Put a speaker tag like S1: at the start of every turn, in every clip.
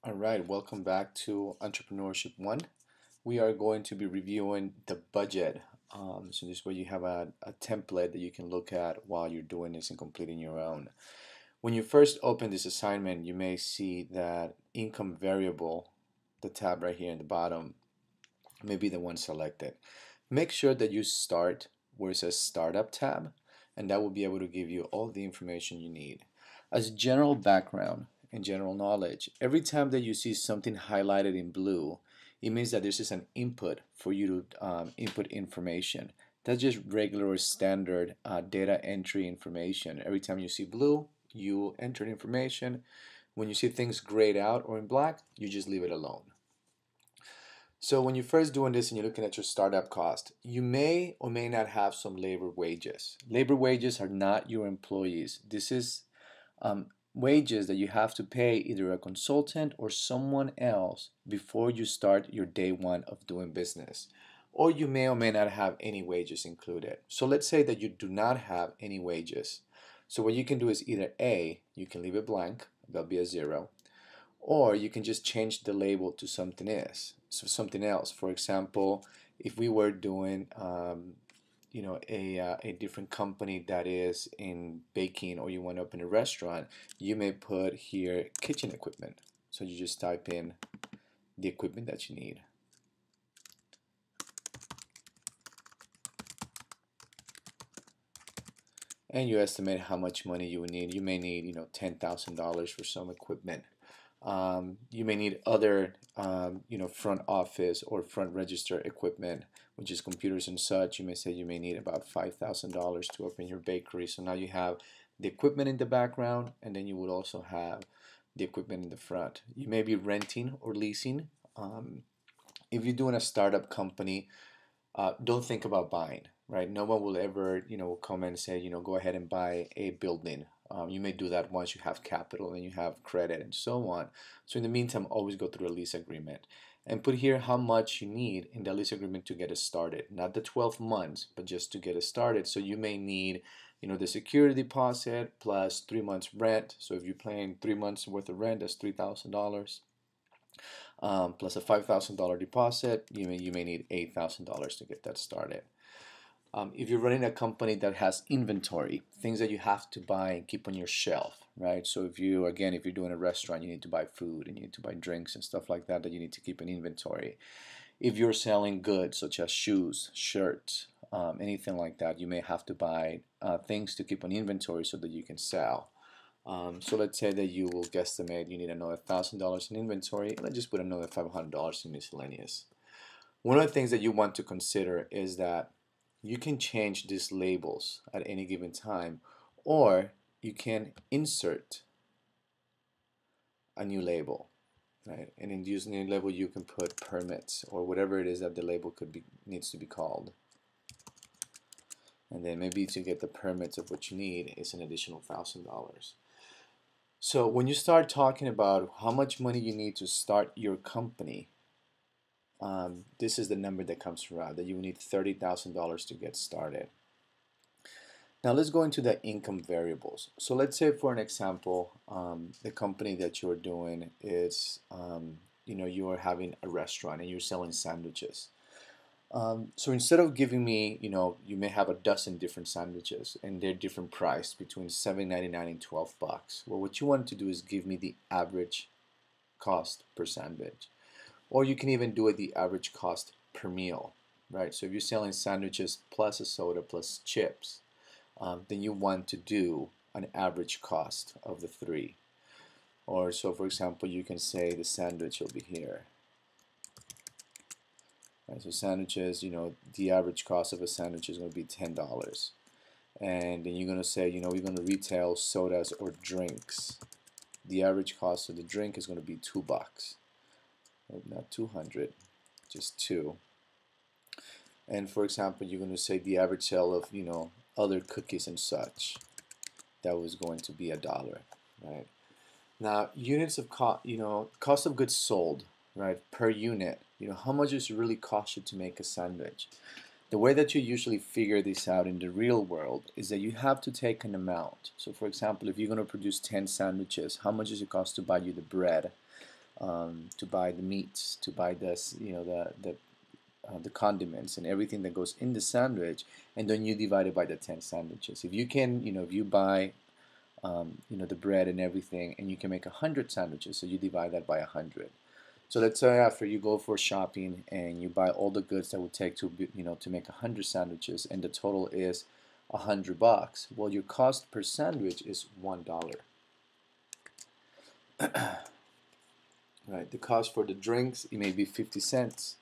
S1: All right, welcome back to Entrepreneurship One. We are going to be reviewing the budget. So this way you have a template that you can look at while you're doing this and completing your own. When you first open this assignment, you may see that income variable, the tab right here in the bottom, may be the one selected. Make sure that you start where it says Startup tab, and that will be able to give you all the information you need. As general background and general knowledge, every time that you see something highlighted in blue, it means that this is an input for you to input information. That's just regular or standard data entry information. Every time you see blue, you enter information. When you see things grayed out or in black, you just leave it alone. So when you're first doing this and you're looking at your startup cost, you may or may not have some labor wages. Labor wages are not your employees. This is wages that you have to pay either a consultant or someone else before you start your day one of doing business. Or you may or may not have any wages included. So let's say that you do not have any wages. So what you can do is either A, you can leave it blank, that'll be a 0, or you can just change the label to something else. For example, if we were doing a different company that is in baking, or you want to open a restaurant, you may put here kitchen equipment. So you just type in the equipment that you need. And you estimate how much money you would need. You may need, $10,000 for some equipment. You may need other, front office or front register equipment, which is computers and such. You may say you may need about $5,000 to open your bakery. So now you have the equipment in the background, and then you would also have the equipment in the front. You may be renting or leasing. If you're doing a startup company, don't think about buying, right? No one will ever, come and say, go ahead and buy a building. You may do that once you have capital and you have credit and so on. So in the meantime, always go through a lease agreement and put here how much you need in the lease agreement to get it started. Not the 12 months, but just to get it started. So you may need, the security deposit plus 3 months rent. So if you're paying 3 months worth of rent, that's $3,000. Plus a $5,000 deposit, you may need $8,000 to get that started. If you're running a company that has inventory, things that you have to buy and keep on your shelf, right? So if you're doing a restaurant, you need to buy food and you need to buy drinks and stuff like that you need to keep in inventory. If you're selling goods such as shoes, shirts, anything like that, you may have to buy things to keep on inventory so that you can sell. So let's say that you will guesstimate you need another $1,000 in inventory. Let's just put another $500 in miscellaneous. One of the things that you want to consider is that you can change these labels at any given time, or you can insert a new label, right? And in using a new label, you can put permits or whatever it is that the label needs to be called. And then maybe to get the permits of what you need is an additional $1,000. So when you start talking about how much money you need to start your company, this is the number that comes around, that you need $30,000 to get started. Now let's go into the income variables. So let's say, for an example, the company that you're doing is, you are having a restaurant and you're selling sandwiches. So instead of giving me, you may have a dozen different sandwiches and they're different price between $7.99 and $12. Well, what you want to do is give me the average cost per sandwich. Or you can even do it the average cost per meal, right? So if you're selling sandwiches plus a soda plus chips, then you want to do an average cost of the three. Or so, for example, you can say the sandwich will be here. Right, so sandwiches, the average cost of a sandwich is going to be $10. And then you're going to say, we're going to retail sodas or drinks. The average cost of the drink is going to be $2. Not 200, just 2. And for example, you're going to say the average sale of, other cookies and such, that was going to be $1, right? Now, units of cost of goods sold, right, per unit, how much does it really cost you to make a sandwich? The way that you usually figure this out in the real world is that you have to take an amount. So for example, if you're going to produce 10 sandwiches, how much does it cost to buy you the bread? to buy the meats, to buy the condiments and everything that goes in the sandwich, and then you divide it by the 10 sandwiches. If you can, if you buy the bread and everything, and you can make 100 sandwiches, so you divide that by 100. So let's say after you go for shopping and you buy all the goods that would take to make 100 sandwiches, and the total is $100. Well, your cost per sandwich is $1. Right? The cost for the drinks, it may be 50 cents,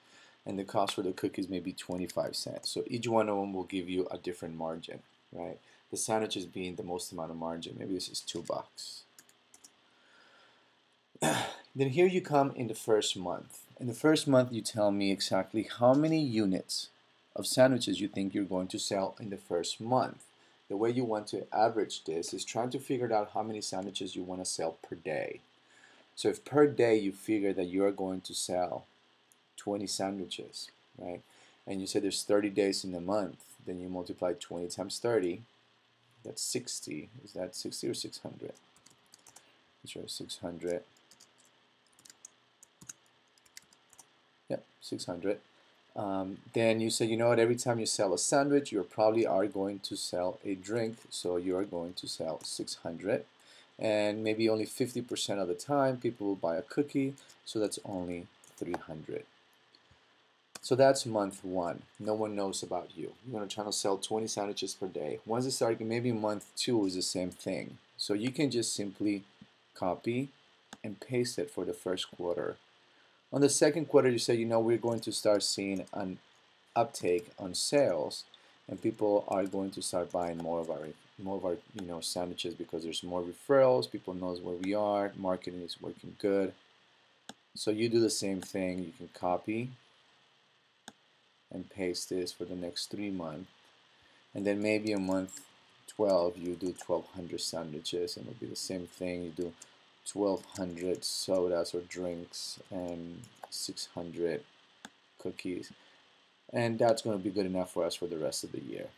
S1: and the cost for the cookies may be 25 cents. So each one of them will give you a different margin, right? The sandwiches being the most amount of margin. Maybe this is $2. Then here you come in the first month. In the first month, you tell me exactly how many units of sandwiches you think you're going to sell in the first month. The way you want to average this is trying to figure out how many sandwiches you want to sell per day. So if per day you figure that you are going to sell 20 sandwiches, right? And you say there's 30 days in the month, then you multiply 20 times 30, that's 60. Is that 60 or 600? Sure, 600. Yep, 600. Then you say, you know what, every time you sell a sandwich, you probably are going to sell a drink, so you are going to sell 600. And maybe only 50% of the time people will buy a cookie, so that's only 300. So that's month one. No one knows about you. You're going to try to sell 20 sandwiches per day. Once you start, maybe month two is the same thing. So you can just simply copy and paste it for the first quarter. On the second quarter, you say, you know, we're going to start seeing an uptake on sales, and people are going to start buying more of our sandwiches because there's more referrals. People knows where we are. Marketing is working good. So you do the same thing. You can copy and paste this for the next 3 months, and then maybe in month 12 you do 1,200 sandwiches, and it'll be the same thing. You do 1,200 sodas or drinks and 600 cookies, and that's going to be good enough for us for the rest of the year.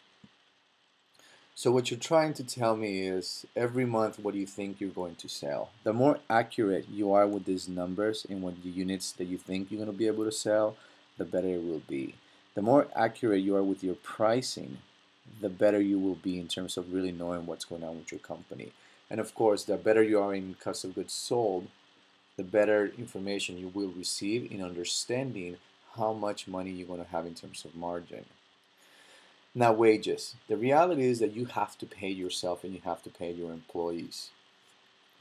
S1: So what you're trying to tell me is every month what do you think you're going to sell. The more accurate you are with these numbers and with the units that you think you're going to be able to sell, the better it will be. The more accurate you are with your pricing, the better you will be in terms of really knowing what's going on with your company. And of course, the better you are in cost of goods sold, the better information you will receive in understanding how much money you're going to have in terms of margin. Now, wages. The reality is that you have to pay yourself and you have to pay your employees.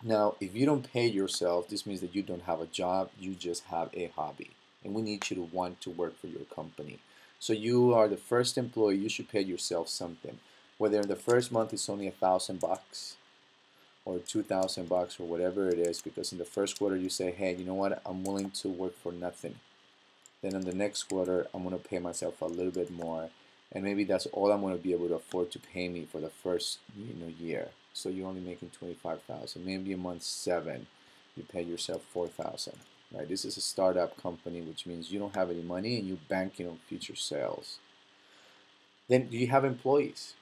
S1: Now, if you don't pay yourself, this means that you don't have a job, you just have a hobby. And we need you to want to work for your company. So you are the first employee, you should pay yourself something. Whether in the first month it's only $1,000 or $2,000 or whatever it is, because in the first quarter you say, hey, you know what, I'm willing to work for nothing. Then in the next quarter, I'm going to pay myself a little bit more. And maybe that's all I'm going to be able to afford to pay me for the first year. So you're only making $25,000. Maybe in month 7, you pay yourself $4,000. Right? This is a startup company, which means you don't have any money and you're banking on future sales. Then do you have employees?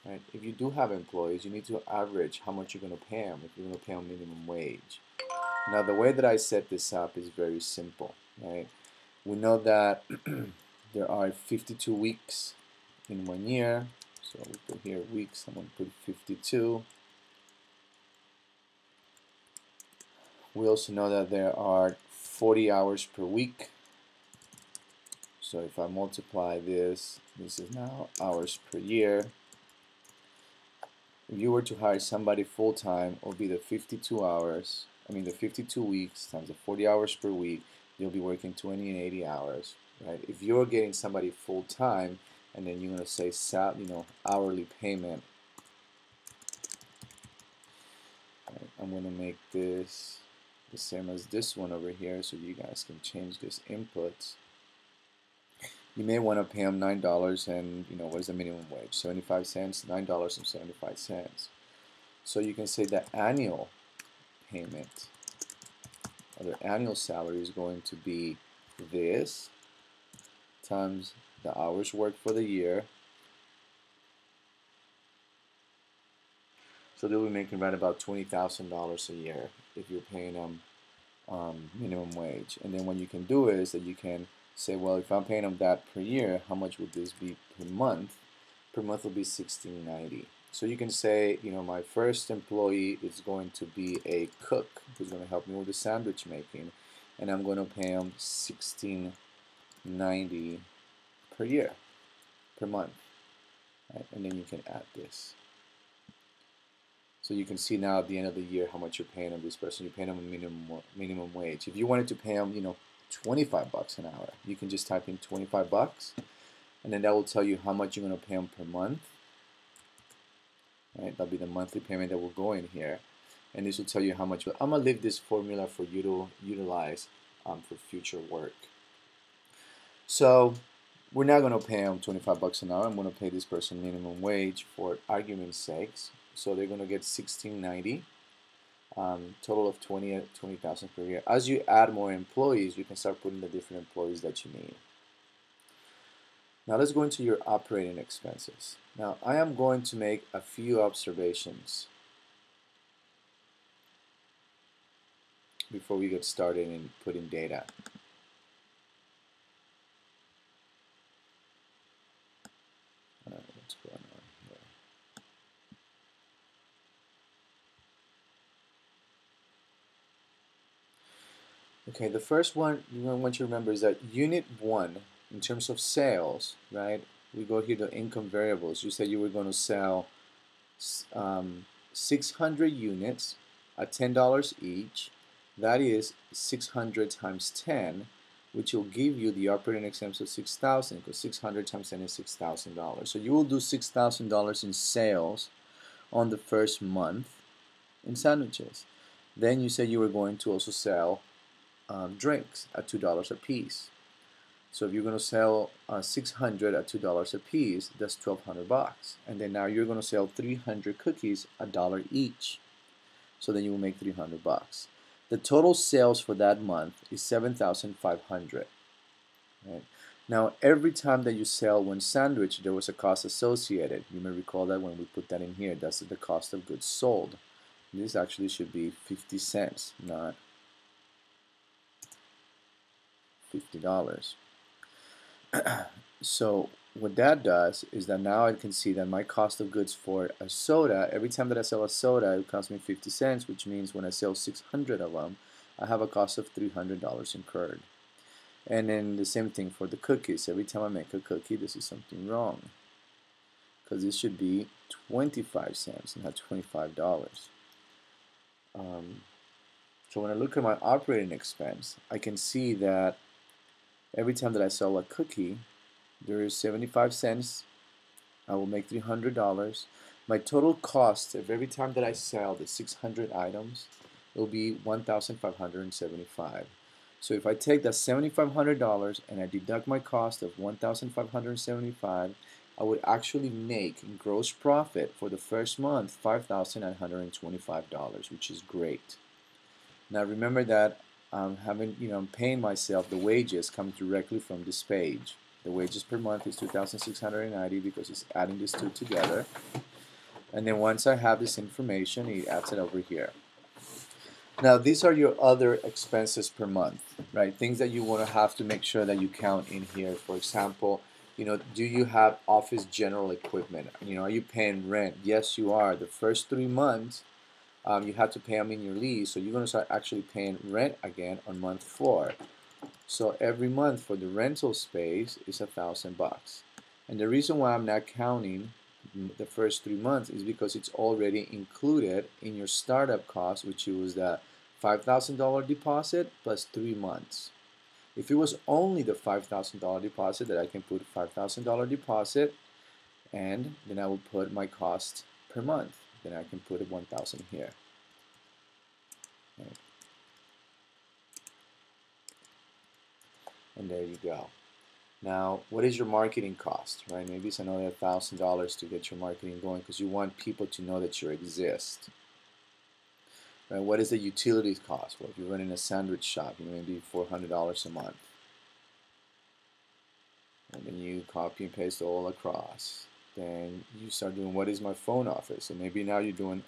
S1: Right? If you do have employees, you need to average how much you're going to pay them. If you're going to pay them minimum wage. Now the way that I set this up is very simple. Right? We know that there are 52 weeks in 1 year, so we put here weeks, I'm going to put 52. We also know that there are 40 hours per week, so if I multiply this is now hours per year. If you were to hire somebody full-time, it would be the 52 hours, the 52 weeks times the 40 hours per week, you'll be working 20 and 80 hours. Right? If you're getting somebody full time, and then you're going to say, hourly payment. Right? I'm going to make this the same as this one over here, so you guys can change this inputs. You may want to pay them $9, and what is the minimum wage? 75 cents, $9.75. So you can say the annual payment, or the annual salary is going to be this times the hours worked for the year. So they'll be making right about $20,000 a year if you're paying them minimum wage. And then what you can do is that you can say, well, if I'm paying them that per year, how much would this be per month? Per month will be $16.90. So you can say, my first employee is going to be a cook who's going to help me with the sandwich making, and I'm going to pay him $16.90 per year, per month. Right? And then you can add this. So you can see now at the end of the year how much you're paying on this person. You're paying them a minimum wage. If you wanted to pay them, 25 bucks an hour, you can just type in 25 bucks, and then that will tell you how much you're going to pay them per month. Right? That'll be the monthly payment that will go in here, and this will tell you how much. I'm gonna leave this formula for you to utilize for future work. So we're not going to pay them 25 bucks an hour. I'm going to pay this person minimum wage for argument's sakes. So they're going to get $16.90, total of 20,000 per year. As you add more employees, you can start putting the different employees that you need. Now let's go into your operating expenses. Now I am going to make a few observations before we get started in putting data. What's going on here? Okay, the first one you want to remember is that unit 1, in terms of sales, right? We go here to income variables. You said you were going to sell 600 units at $10 each. That is 600 times 10, which will give you the operating expense of $6,000, because 600 times 10 is $6,000. So you will do $6,000 in sales on the first month in sandwiches. Then you said you were going to also sell drinks at $2 a piece. So if you're going to sell 600 at $2 a piece, that's 1,200 bucks. And then now you're going to sell 300 cookies $1 each. So then you will make 300 bucks. The total sales for that month is 7,500. Right? Now every time that you sell one sandwich, there was a cost associated. You may recall that when we put that in here, that's the cost of goods sold. This actually should be 50 cents, not $50. So what that does is that now I can see that my cost of goods for a soda, every time that I sell a soda, it costs me 50 cents, which means when I sell 600 of them, I have a cost of $300 incurred. And then the same thing for the cookies. Every time I make a cookie, this is something wrong, because this should be 25 cents and not $25. So when I look at my operating expense, I can see that every time that I sell a cookie, there is 75 cents. I will make $300. My total cost of every time that I sell the 600 items, it will be $1,575. So if I take that $7,500 and I deduct my cost of $1,575, I would actually make in gross profit for the first month $5,925, which is great. Now remember that I'm paying myself, the wages come directly from this page. The wages per month is $2,690 because it's adding these two together. And then once I have this information, it adds it over here. Now these are your other expenses per month, right? Things that you want to have to make sure that you count in here. For example, do you have office general equipment? Are you paying rent? Yes, you are. The first 3 months, you have to pay them in your lease, so you're going to start actually paying rent again on month 4. So every month for the rental space is $1,000. And the reason why I'm not counting the first 3 months is because it's already included in your startup cost, which was that $5,000 deposit plus 3 months. If it was only the $5,000 deposit, that I can put $5,000 deposit, and then I will put my cost per month. Then I can put $1,000 here. Right. And there you go. Now, what is your marketing cost, right? Maybe it's another $1,000 to get your marketing going because you want people to know that you exist. Right? What is the utilities cost? Well, if you're running a sandwich shop, maybe $400 a month. And then you copy and paste all across. Then you start doing, what is my phone office? So maybe now you're doing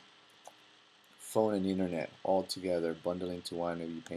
S1: phone and internet all together, bundling into one. Maybe you pay